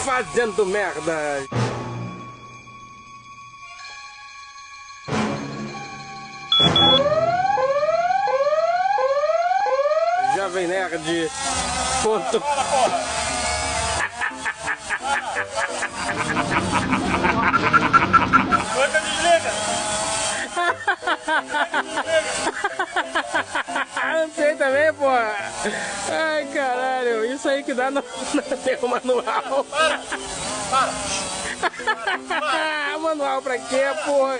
fazendo merda. Jovem Nerd. Ponto. Quando desliga? Não sei também, porra. Ai, caralho. Isso aí que dá no teu manual. Para. Manual pra quê, porra?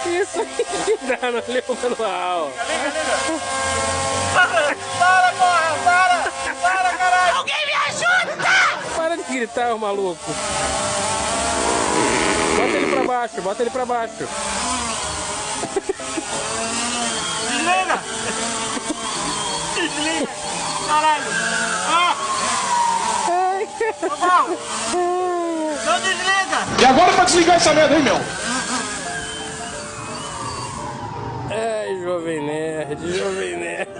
Isso aí que dá no teu manual. Liga. Para, porra. Para, caralho. Alguém me ajuda! Para de gritar, ô maluco. Bota ele pra baixo, bota ele pra baixo. Desliga. Desliga. Caralho. Ai, Não desliga. E agora pra desligar essa merda aí, meu? ai, Jovem Nerd, Jovem Nerd.